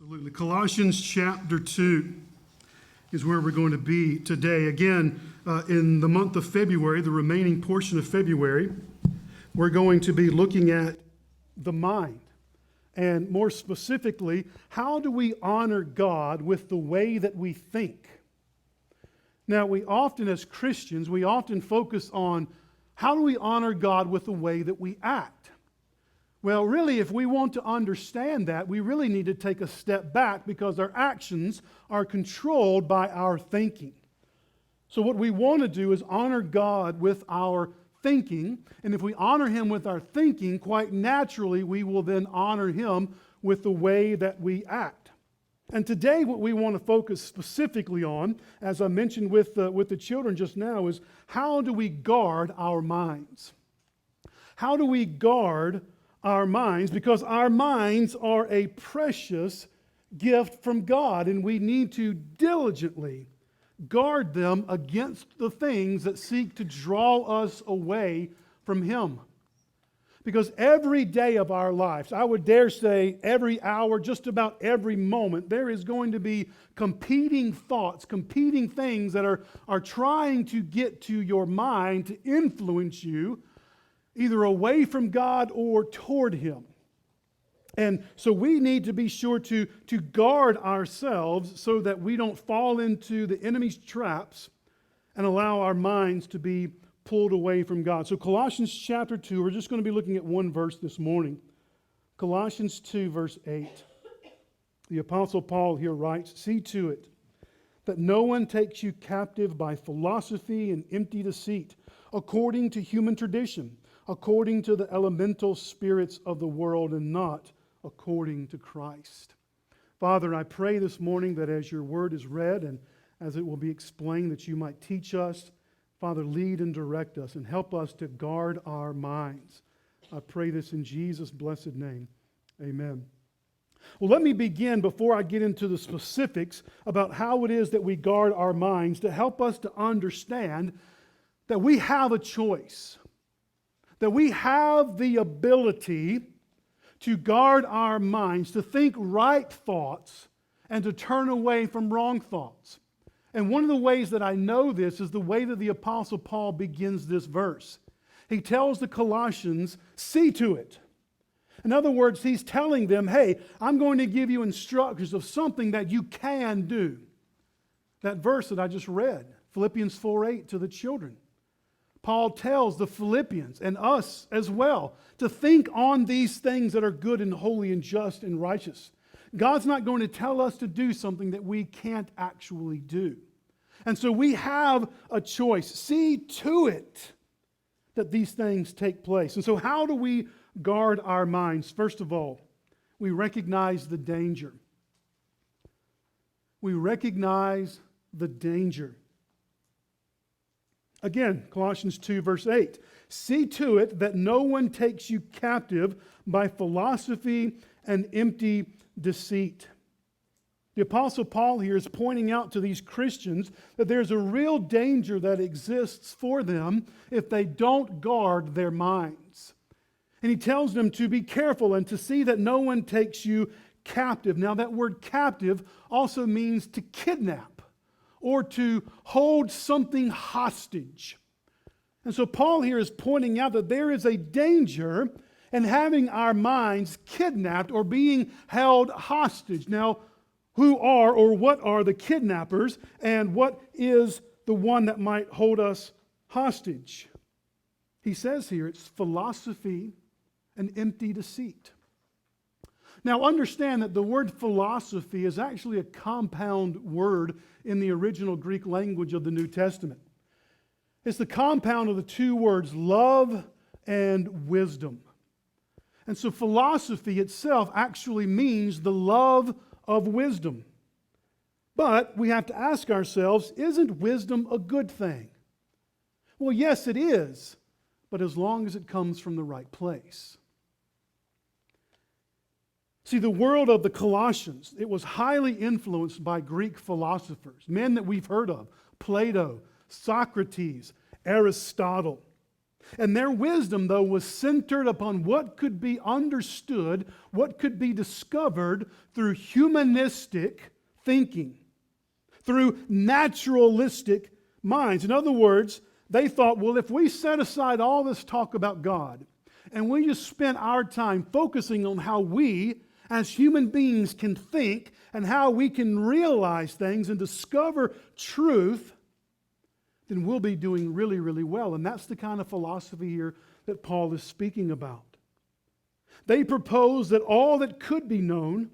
Absolutely. Colossians chapter 2 is where we're going to be today. Again, in the month of February, the remaining portion of February, we're going to be looking at the mind. And more specifically, how do we honor God with the way that we think? Now, we often, as Christians, we often focus on how do we honor God with the way that we act? Well, really, if we want to understand that, we really need to take a step back because our actions are controlled by our thinking. So what we want to do is honor God with our thinking, and if we honor Him with our thinking, quite naturally, we will then honor Him with the way that we act. And today, what we want to focus specifically on, as I mentioned with the children just now, is how do we guard our minds? How do we guard our minds? Because our minds are a precious gift from God, and we need to diligently guard them against the things that seek to draw us away from Him. Because every day of our lives, I would dare say every hour, just about every moment, there is going to be competing thoughts, competing things that are trying to get to your mind to influence you either away from God or toward Him. And so we need to be sure to guard ourselves so that we don't fall into the enemy's traps and allow our minds to be pulled away from God. So Colossians chapter 2, we're just going to be looking at one verse this morning. Colossians 2, verse 8. The Apostle Paul here writes, "See to it that no one takes you captive by philosophy and empty deceit, according to human tradition, according to the elemental spirits of the world, and not according to Christ." Father, I pray this morning that as your word is read and as it will be explained, that you might teach us. Father, lead and direct us and help us to guard our minds. I pray this in Jesus' blessed name. Amen. Well, let me begin before I get into the specifics about how it is that we guard our minds to help us to understand that we have a choice. That we have the ability to guard our minds, to think right thoughts, and to turn away from wrong thoughts. And one of the ways that I know this is the way that the Apostle Paul begins this verse. He tells the Colossians, see to it. In other words, he's telling them, hey, I'm going to give you instructions of something that you can do. That verse that I just read, Philippians 4:8 to the children. Paul tells the Philippians and us as well to think on these things that are good and holy and just and righteous. God's not going to tell us to do something that we can't actually do. And so we have a choice. See to it that these things take place. And so how do we guard our minds? First of all, we recognize the danger. We recognize the danger. Again, Colossians 2, verse 8. See to it that no one takes you captive by philosophy and empty deceit. The Apostle Paul here is pointing out to these Christians that there's a real danger that exists for them if they don't guard their minds. And he tells them to be careful and to see that no one takes you captive. Now, that word captive also means to kidnap or to hold something hostage. And so Paul here is pointing out that there is a danger in having our minds kidnapped or being held hostage. Now, who are or what are the kidnappers, and what is the one that might hold us hostage? He says here it's philosophy and empty deceit. Now understand that the word philosophy is actually a compound word in the original Greek language of the New Testament. It's the compound of the two words love and wisdom. And so philosophy itself actually means the love of wisdom. But we have to ask ourselves, isn't wisdom a good thing? Well, yes, it is, but as long as it comes from the right place. See, the world of the Colossians, it was highly influenced by Greek philosophers, men that we've heard of, Plato, Socrates, Aristotle. And their wisdom, though, was centered upon what could be understood, what could be discovered through humanistic thinking, through naturalistic minds. In other words, they thought, well, if we set aside all this talk about God and we just spend our time focusing on how we as human beings can think and how we can realize things and discover truth, then we'll be doing really, really well. And that's the kind of philosophy here that Paul is speaking about. They proposed that all that could be known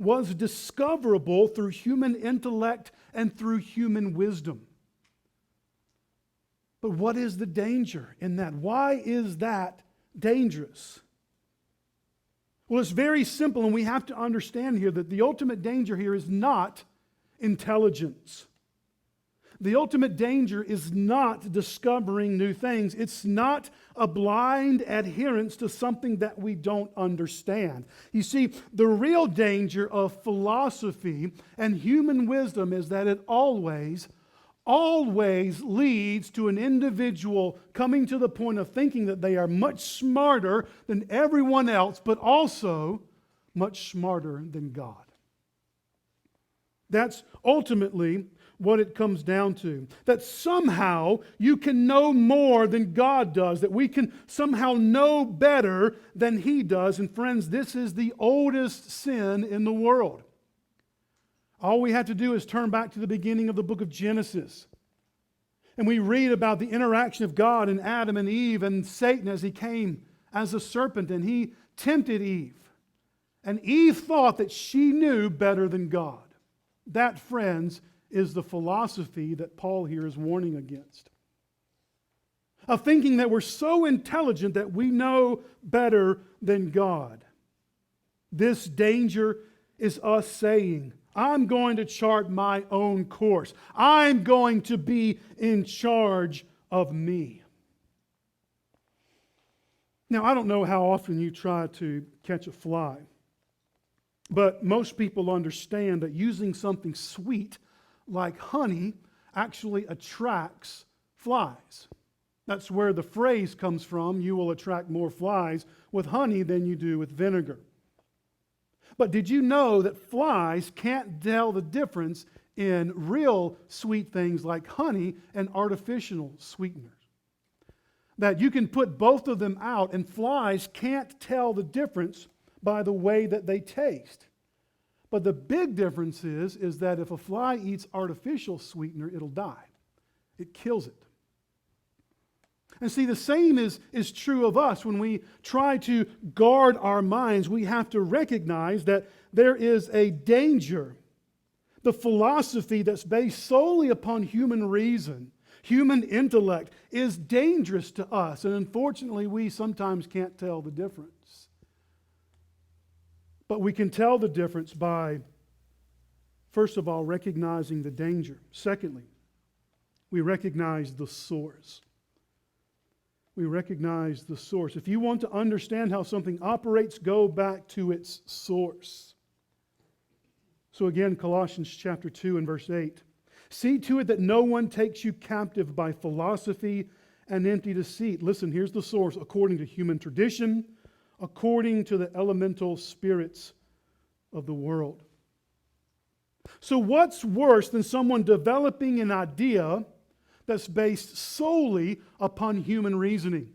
was discoverable through human intellect and through human wisdom. But what is the danger in that? Why is that dangerous? Well, it's very simple, and we have to understand here that the ultimate danger here is not intelligence. The ultimate danger is not discovering new things. It's not a blind adherence to something that we don't understand. You see, the real danger of philosophy and human wisdom is that it always leads to an individual coming to the point of thinking that they are much smarter than everyone else, but also much smarter than God. That's ultimately what it comes down to. That somehow you can know more than God does, that we can somehow know better than He does. And friends, this is the oldest sin in the world. All we have to do is turn back to the beginning of the book of Genesis. And we read about the interaction of God and Adam and Eve and Satan as he came as a serpent and he tempted Eve. And Eve thought that she knew better than God. That, friends, is the philosophy that Paul here is warning against. Of thinking that we're so intelligent that we know better than God. This danger is us saying, I'm going to chart my own course. I'm going to be in charge of me. Now, I don't know how often you try to catch a fly, but most people understand that using something sweet like honey actually attracts flies. That's where the phrase comes from, you will attract more flies with honey than you do with vinegar. But did you know that flies can't tell the difference in real sweet things like honey and artificial sweeteners? That you can put both of them out and flies can't tell the difference by the way that they taste. But the big difference is that if a fly eats artificial sweetener, it'll die. It kills it. And see, the same is true of us. When we try to guard our minds, we have to recognize that there is a danger. The philosophy that's based solely upon human reason, human intellect, is dangerous to us. And unfortunately, we sometimes can't tell the difference. But we can tell the difference by, first of all, recognizing the danger. Secondly, we recognize the source. We recognize the source. If you want to understand how something operates, go back to its source. So again, Colossians chapter 2 and verse 8. See to it that no one takes you captive by philosophy and empty deceit. Listen, here's the source. According to human tradition, according to the elemental spirits of the world. So what's worse than someone developing an idea that's based solely upon human reasoning?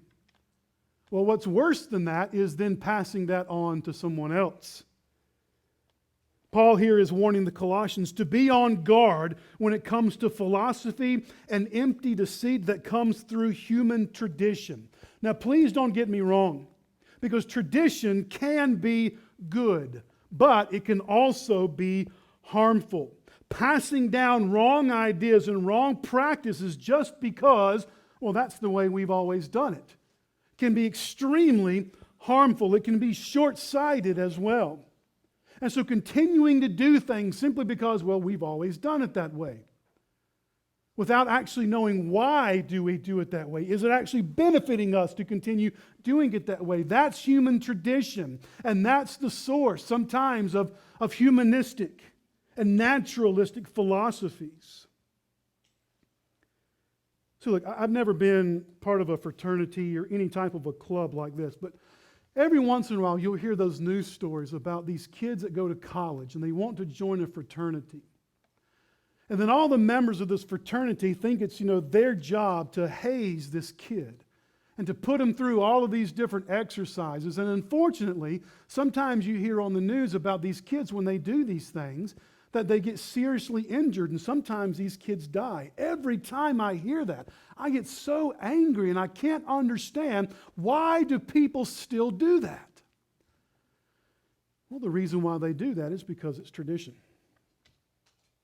Well, what's worse than that is then passing that on to someone else. Paul here is warning the Colossians to be on guard when it comes to philosophy and empty deceit that comes through human tradition. Now, please don't get me wrong, because tradition can be good, but it can also be harmful. Passing down wrong ideas and wrong practices just because, well, that's the way we've always done it, can be extremely harmful. It can be short-sighted as well. And so continuing to do things simply because, well, we've always done it that way, without actually knowing why do we do it that way. Is it actually benefiting us to continue doing it that way? That's human tradition, and that's the source sometimes of humanistic and naturalistic philosophies. So look, I've never been part of a fraternity or any type of a club like this, but every once in a while you'll hear those news stories about these kids that go to college and they want to join a fraternity. And then all the members of this fraternity think it's, their job to haze this kid and to put him through all of these different exercises. And unfortunately, sometimes you hear on the news about these kids when they do these things, that they get seriously injured, and sometimes these kids die. Every time I hear that, I get so angry, and I can't understand, why do people still do that? Well, the reason why they do that is because it's tradition.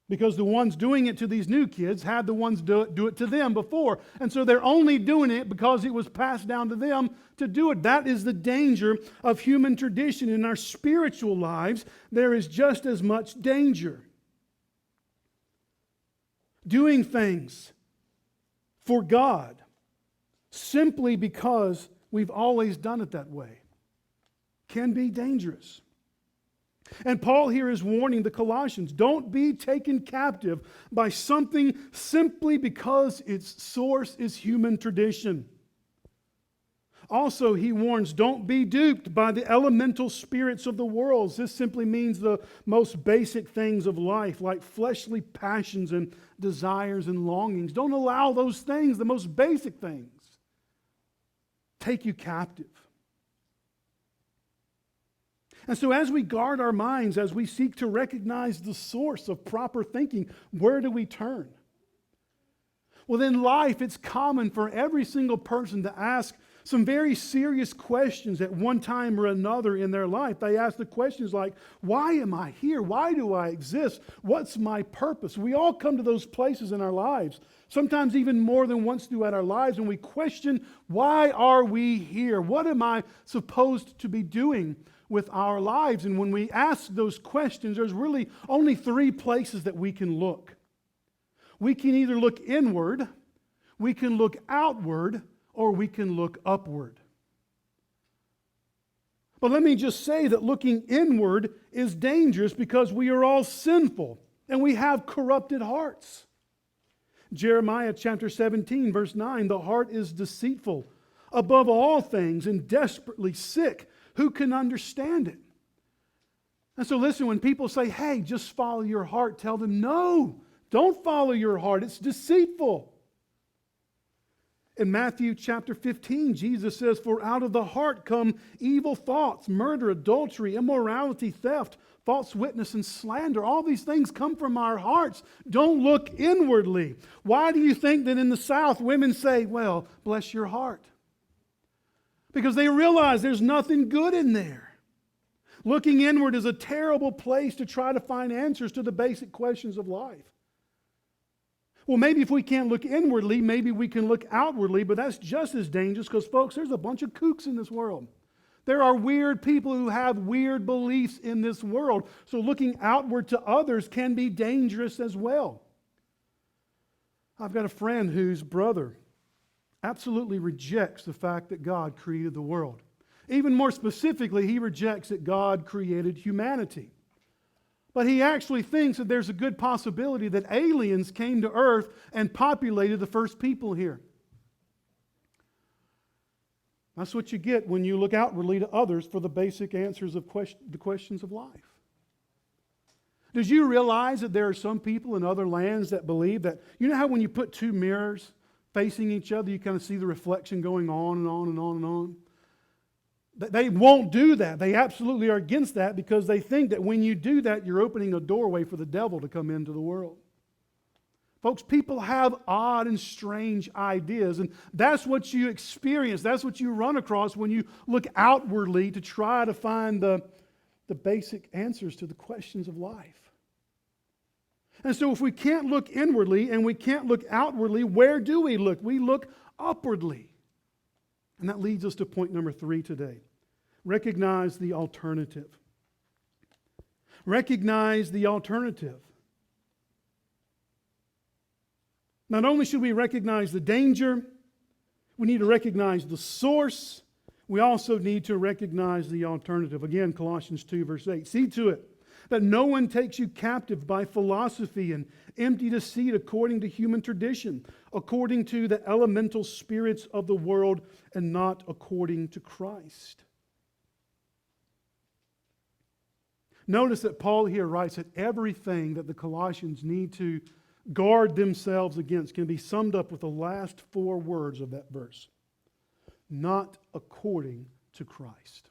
Because the ones doing it to these new kids had the ones do it to them before. And so they're only doing it because it was passed down to them to do it. That is the danger of human tradition. In our spiritual lives, there is just as much danger. Doing things for God simply because we've always done it that way can be dangerous. And Paul here is warning the Colossians, don't be taken captive by something simply because its source is human tradition. Also, he warns, don't be duped by the elemental spirits of the world. This simply means the most basic things of life, like fleshly passions and desires and longings. Don't allow those things, the most basic things, take you captive. And so as we guard our minds, as we seek to recognize the source of proper thinking, where do we turn? Well, in life, it's common for every single person to ask some very serious questions at one time or another in their life. They ask the questions like, why am I here? Why do I exist? What's my purpose? We all come to those places in our lives, sometimes even more than once throughout our lives, when we question, why are we here? What am I supposed to be doing with our lives? And when we ask those questions, there's really only three places that we can look. We can either look inward, we can look outward, or we can look upward. But let me just say that looking inward is dangerous because we are all sinful and we have corrupted hearts. Jeremiah chapter 17, verse 9, the heart is deceitful above all things and desperately sick. Who can understand it? And so listen, when people say, hey, just follow your heart, tell them, no, don't follow your heart. It's deceitful. In Matthew chapter 15, Jesus says, for out of the heart come evil thoughts, murder, adultery, immorality, theft, false witness, and slander. All these things come from our hearts. Don't look inwardly. Why do you think that in the South women say, well, bless your heart? Because they realize there's nothing good in there. Looking inward is a terrible place to try to find answers to the basic questions of life. Well, maybe if we can't look inwardly, maybe we can look outwardly, but that's just as dangerous because, folks, there's a bunch of kooks in this world. There are weird people who have weird beliefs in this world. So looking outward to others can be dangerous as well. I've got a friend whose brother absolutely rejects the fact that God created the world. Even more specifically, he rejects that God created humanity. But he actually thinks that there's a good possibility that aliens came to earth and populated the first people here. That's what you get when you look outwardly to others for the basic answers of the questions of life. Did you realize that there are some people in other lands that believe that, you know how when you put two mirrors facing each other, you kind of see the reflection going on and on and on and on? They won't do that. They absolutely are against that because they think that when you do that, you're opening a doorway for the devil to come into the world. Folks, people have odd and strange ideas, and that's what you experience. That's what you run across when you look outwardly to try to find the basic answers to the questions of life. And so if we can't look inwardly and we can't look outwardly, where do we look? We look upwardly. And that leads us to point number 3 today. Recognize the alternative. Recognize the alternative. Not only should we recognize the danger, we need to recognize the source. We also need to recognize the alternative. Again, Colossians 2, verse 8. See to it That no one takes you captive by philosophy and empty deceit according to human tradition, according to the elemental spirits of the world, and not according to Christ. Notice that Paul here writes that everything that the Colossians need to guard themselves against can be summed up with the last 4 words of that verse. Not according to Christ.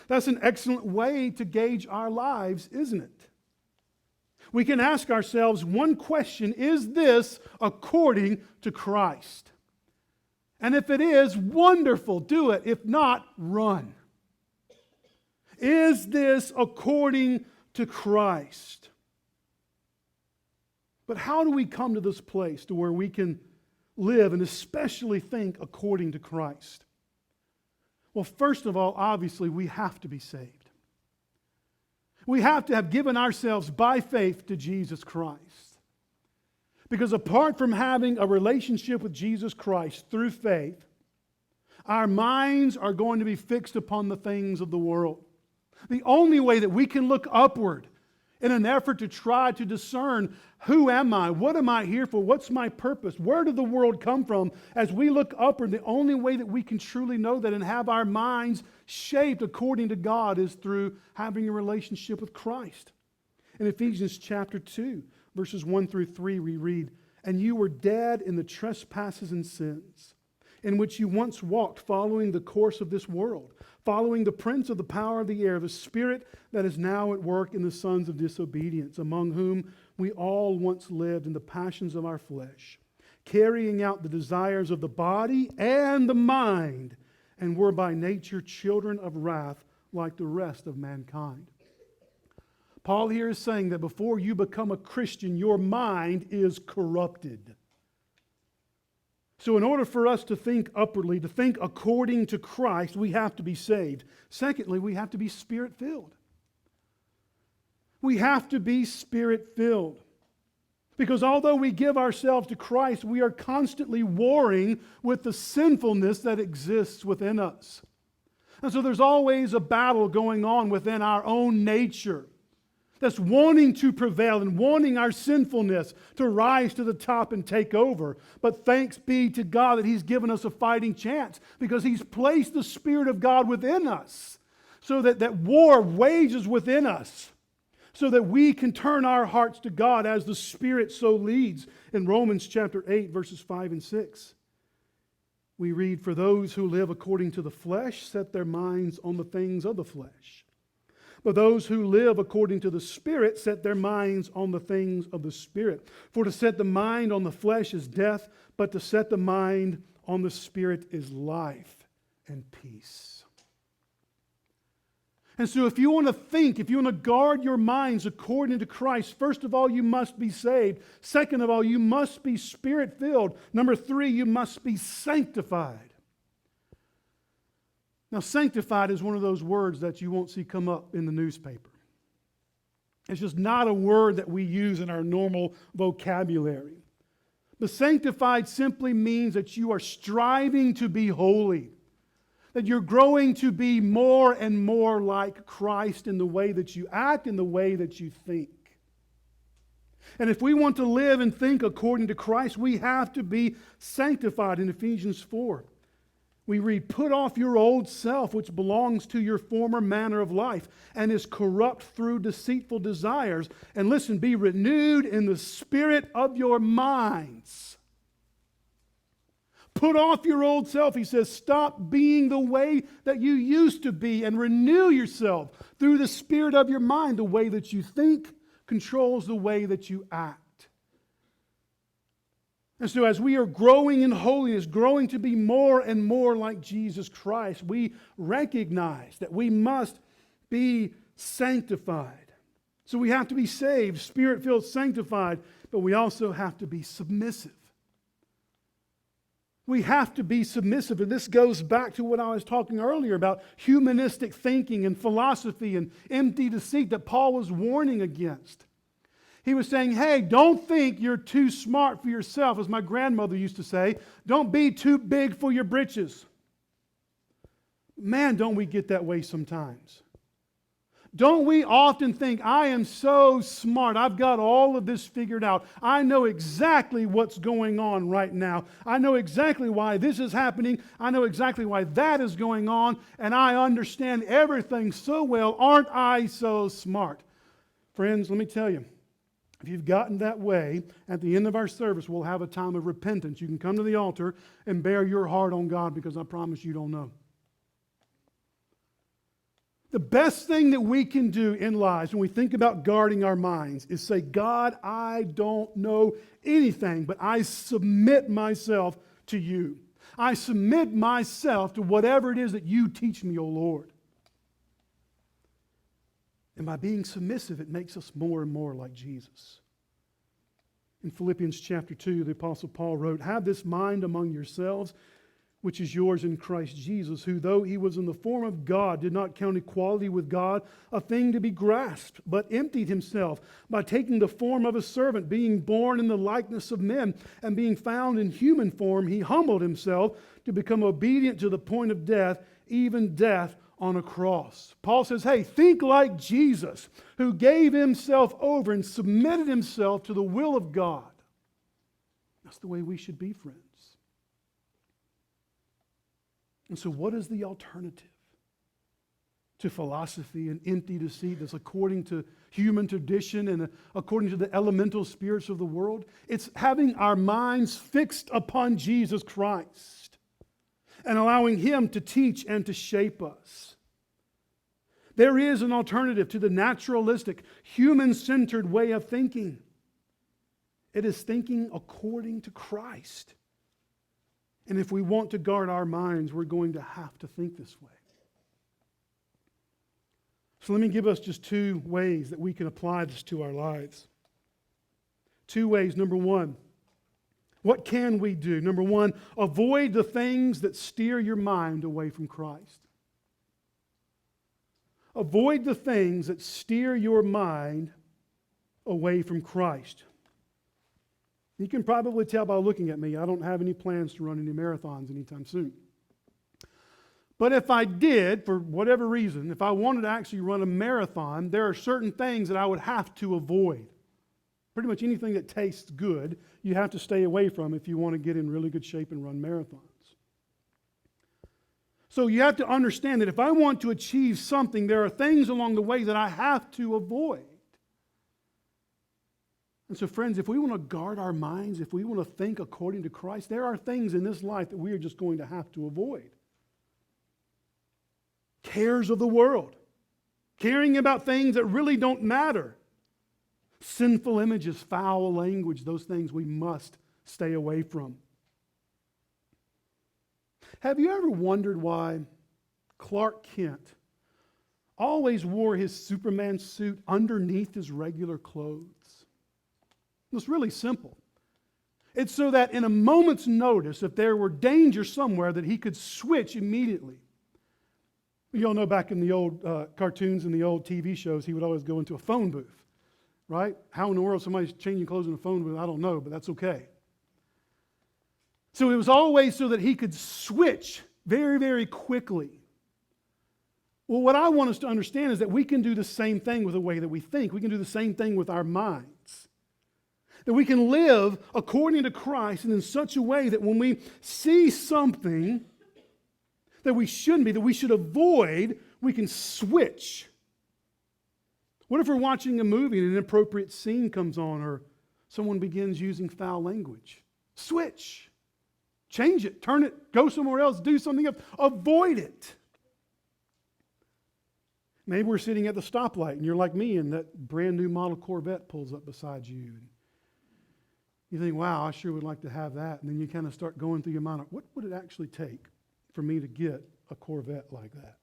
That's an excellent way to gauge our lives, isn't it? We can ask ourselves one question: is this according to Christ? And if it is, wonderful, do it. If not, run. Is this according to Christ? But how do we come to this place to where we can live and especially think according to Christ? Well, first of all, obviously, we have to be saved. We have to have given ourselves by faith to Jesus Christ. Because apart from having a relationship with Jesus Christ through faith, our minds are going to be fixed upon the things of the world. The only way that we can look upward in an effort to try to discern, who am I? What am I here for? What's my purpose? Where did the world come from? As we look upward, the only way that we can truly know that and have our minds shaped according to God is through having a relationship with Christ. In Ephesians chapter 2, verses 1 through 3, we read, "And you were dead in the trespasses and sins, in which you once walked, following the course of this world, following the prince of the power of the air, the spirit that is now at work in the sons of disobedience, among whom we all once lived in the passions of our flesh, carrying out the desires of the body and the mind, and were by nature children of wrath like the rest of mankind." Paul here is saying that before you become a Christian, your mind is corrupted. So in order for us to think upwardly, to think according to Christ, we have to be saved. Secondly, we have to be Spirit-filled. We have to be Spirit-filled. Because although we give ourselves to Christ, we are constantly warring with the sinfulness that exists within us. And so there's always a battle going on within our own nature that's wanting to prevail and wanting our sinfulness to rise to the top and take over. But thanks be to God that He's given us a fighting chance, because He's placed the Spirit of God within us so that war wages within us, so that we can turn our hearts to God as the Spirit so leads. In Romans chapter 8, verses 5 and 6, we read, "For those who live according to the flesh set their minds on the things of the flesh. But those who live according to the Spirit set their minds on the things of the Spirit. For to set the mind on the flesh is death, but to set the mind on the Spirit is life and peace." And so if you want to think, if you want to guard your minds according to Christ, first of all, you must be saved. Second of all, you must be Spirit-filled. Number 3, you must be sanctified. Now, sanctified is one of those words that you won't see come up in the newspaper. It's just not a word that we use in our normal vocabulary. But sanctified simply means that you are striving to be holy, that you're growing to be more and more like Christ in the way that you act, in the way that you think. And if we want to live and think according to Christ, we have to be sanctified. In Ephesians 4, we read, "Put off your old self, which belongs to your former manner of life, and is corrupt through deceitful desires. And listen, be renewed in the spirit of your minds." Put off your old self. He says, stop being the way that you used to be and renew yourself through the spirit of your mind. The way that you think controls the way that you act. And so as we are growing in holiness, growing to be more and more like Jesus Christ, we recognize that we must be sanctified. So we have to be saved, Spirit-filled, sanctified, but we also have to be submissive. We have to be submissive, and this goes back to what I was talking earlier about humanistic thinking and philosophy and empty deceit that Paul was warning against. He was saying, hey, don't think you're too smart for yourself, as my grandmother used to say. Don't be too big for your britches. Man, don't we get that way sometimes. Don't we often think, I am so smart, I've got all of this figured out. I know exactly what's going on right now. I know exactly why this is happening. I know exactly why that is going on. And I understand everything so well. Aren't I so smart? Friends, let me tell you, if you've gotten that way, at the end of our service, we'll have a time of repentance. You can come to the altar and bear your heart on God, because I promise you don't know. The best thing that we can do in lives when we think about guarding our minds is say, God, I don't know anything, but I submit myself to you. I submit myself to whatever it is that you teach me, O Lord. And by being submissive, it makes us more and more like Jesus. In Philippians chapter 2, the Apostle Paul wrote, have this mind among yourselves, which is yours in Christ Jesus, who, though he was in the form of God, did not count equality with God a thing to be grasped, but emptied himself by taking the form of a servant, being born in the likeness of men, and being found in human form, he humbled himself to become obedient to the point of death, even death on a cross. Paul says, hey, think like Jesus, who gave himself over and submitted himself to the will of God. That's the way we should be, friends. And so what is the alternative to philosophy and empty deceit that's according to human tradition and according to the elemental spirits of the world? It's having our minds fixed upon Jesus Christ and allowing Him to teach and to shape us. There is an alternative to the naturalistic, human-centered way of thinking. It is thinking according to Christ. And if we want to guard our minds, we're going to have to think this way. So let me give us just 2 ways that we can apply this to our lives. 2 ways. Number 1, what can we do? Number 1, avoid the things that steer your mind away from Christ. Avoid the things that steer your mind away from Christ. You can probably tell by looking at me, I don't have any plans to run any marathons anytime soon. But if I did, for whatever reason, if I wanted to actually run a marathon, there are certain things that I would have to avoid. Pretty much anything that tastes good, you have to stay away from if you want to get in really good shape and run marathons. So you have to understand that if I want to achieve something, there are things along the way that I have to avoid. And so, friends, if we want to guard our minds, if we want to think according to Christ, there are things in this life that we are just going to have to avoid. Cares of the world. Caring about things that really don't matter. Sinful images, foul language, those things we must stay away from. Have you ever wondered why Clark Kent always wore his Superman suit underneath his regular clothes? It's really simple. It's so that in a moment's notice, if there were danger somewhere, that he could switch immediately. You all know back in the old cartoons and the old TV shows, he would always go into a phone booth, right? How in the world somebody's changing clothes in a phone booth, I don't know, but that's okay. So it was always so that he could switch very, very quickly. Well, what I want us to understand is that we can do the same thing with the way that we think. We can do the same thing with our minds. That we can live according to Christ and in such a way that when we see something that we shouldn't be, that we should avoid, we can switch. What if we're watching a movie and an inappropriate scene comes on or someone begins using foul language? Switch. Change it. Turn it. Go somewhere else. Do something else. Avoid it. Maybe we're sitting at the stoplight and you're like me and that brand new model Corvette pulls up beside you. You think, wow, I sure would like to have that. And then you kind of start going through your mind, what would it actually take for me to get a Corvette like that?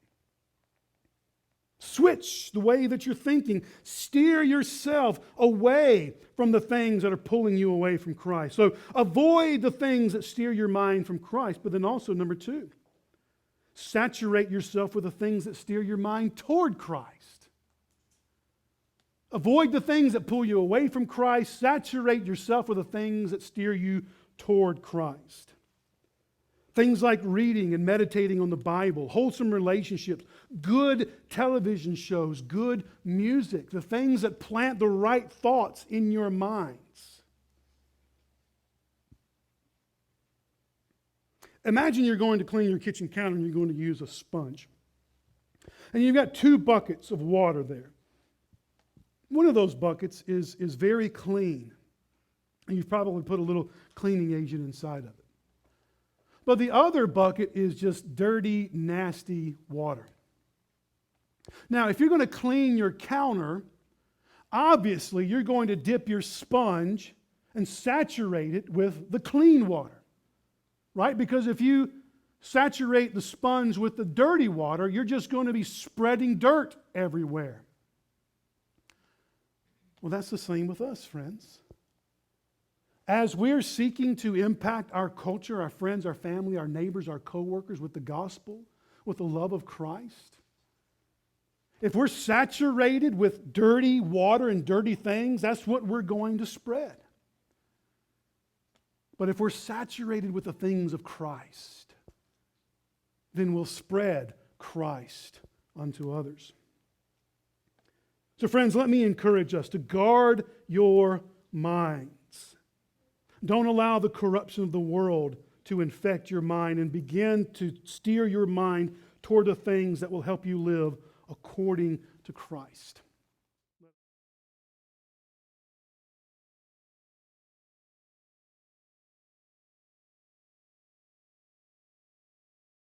Switch the way that you're thinking. Steer yourself away from the things that are pulling you away from Christ. So avoid the things that steer your mind from Christ. But then also, number 2, saturate yourself with the things that steer your mind toward Christ. Avoid the things that pull you away from Christ. Saturate yourself with the things that steer you toward Christ. Things like reading and meditating on the Bible, wholesome relationships, good television shows, good music, the things that plant the right thoughts in your minds. Imagine you're going to clean your kitchen counter and you're going to use a sponge. And you've got 2 buckets of water there. One of those buckets is very clean. And you've probably put a little cleaning agent inside of it. But the other bucket is just dirty, nasty water. Now, if you're going to clean your counter, obviously you're going to dip your sponge and saturate it with the clean water, right? Because if you saturate the sponge with the dirty water, you're just going to be spreading dirt everywhere. Well, that's the same with us, friends. As we're seeking to impact our culture, our friends, our family, our neighbors, our coworkers with the gospel, with the love of Christ, if we're saturated with dirty water and dirty things, that's what we're going to spread. But if we're saturated with the things of Christ, then we'll spread Christ unto others. So friends, let me encourage us to guard your minds. Don't allow the corruption of the world to infect your mind, and begin to steer your mind toward the things that will help you live according to Christ.